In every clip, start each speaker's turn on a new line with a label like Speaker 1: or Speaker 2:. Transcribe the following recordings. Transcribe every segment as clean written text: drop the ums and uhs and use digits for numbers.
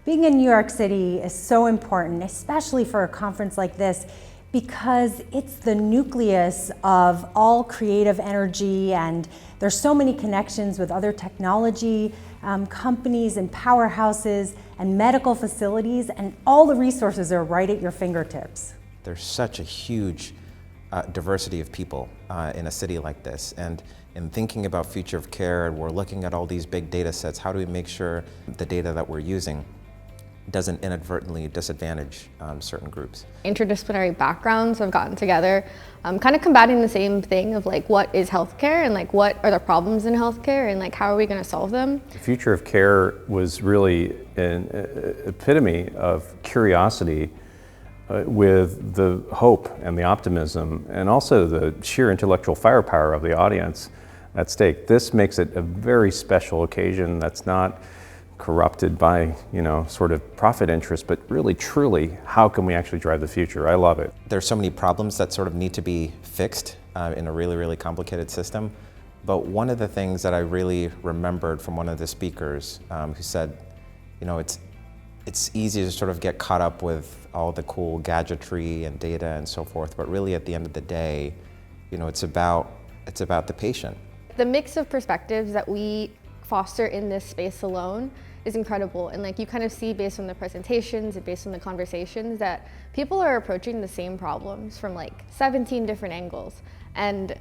Speaker 1: Being in New York City is so important, especially for a conference like this, because it's the nucleus of all creative energy, and there's so many connections with other technology companies and powerhouses and medical facilities, and all the resources are right at your fingertips.
Speaker 2: There's such a huge diversity of people in a city like this, and in thinking about future of care, we're looking at all these big data sets. How do we make sure the data that we're using doesn't inadvertently disadvantage certain groups?
Speaker 3: Interdisciplinary backgrounds have gotten together, kind of combating the same thing of like, what is healthcare, and like what are the problems in healthcare, and like how are we going to solve them?
Speaker 4: The future of care was really an epitome of curiosity with the hope and the optimism and also the sheer intellectual firepower of the audience at stake. This makes it a very special occasion that's not corrupted by, sort of profit interest, but really, truly, how can we actually drive the future? I love it.
Speaker 2: There's so many problems that sort of need to be fixed in a really, really complicated system. But one of the things that I really remembered from one of the speakers who said, it's easy to sort of get caught up with all the cool gadgetry and data and so forth, but really at the end of the day, it's about the patient.
Speaker 3: The mix of perspectives that we foster in this space alone is incredible, and like you kind of see based on the presentations and based on the conversations that people are approaching the same problems from like 17 different angles, and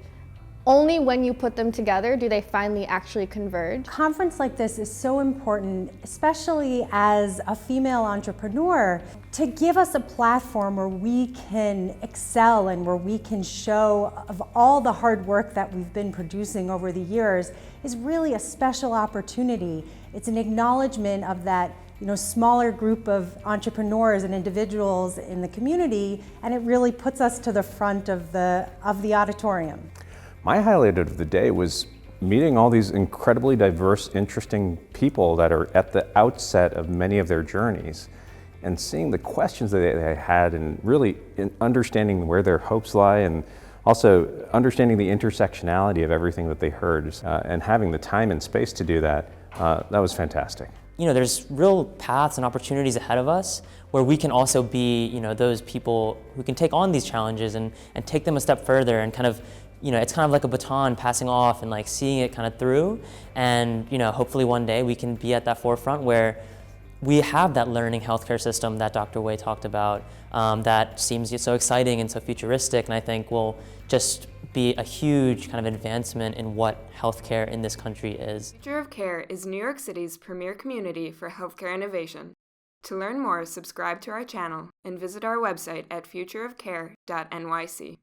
Speaker 3: only when you put them together do they finally actually converge.
Speaker 1: A conference like this is so important, especially as a female entrepreneur, to give us a platform where we can excel and where we can show of all the hard work that we've been producing over the years is really a special opportunity. It's an acknowledgement of that smaller group of entrepreneurs and individuals in the community, and it really puts us to the front of the auditorium.
Speaker 4: My highlight of the day was meeting all these incredibly diverse, interesting people that are at the outset of many of their journeys, and seeing the questions that they had, and really understanding where their hopes lie, and also understanding the intersectionality of everything that they heard, and having the time and space to do that. That was fantastic.
Speaker 5: There's real paths and opportunities ahead of us where we can also be, those people who can take on these challenges and take them a step further, and kind of, it's kind of like a baton passing off and like seeing it kind of through. And, hopefully one day we can be at that forefront where we have that learning healthcare system that Dr. Wei talked about, that seems so exciting and so futuristic, and I think will just be a huge kind of advancement in what healthcare in this country is.
Speaker 6: Future of Care is New York City's premier community for healthcare innovation. To learn more, subscribe to our channel and visit our website at futureofcare.nyc.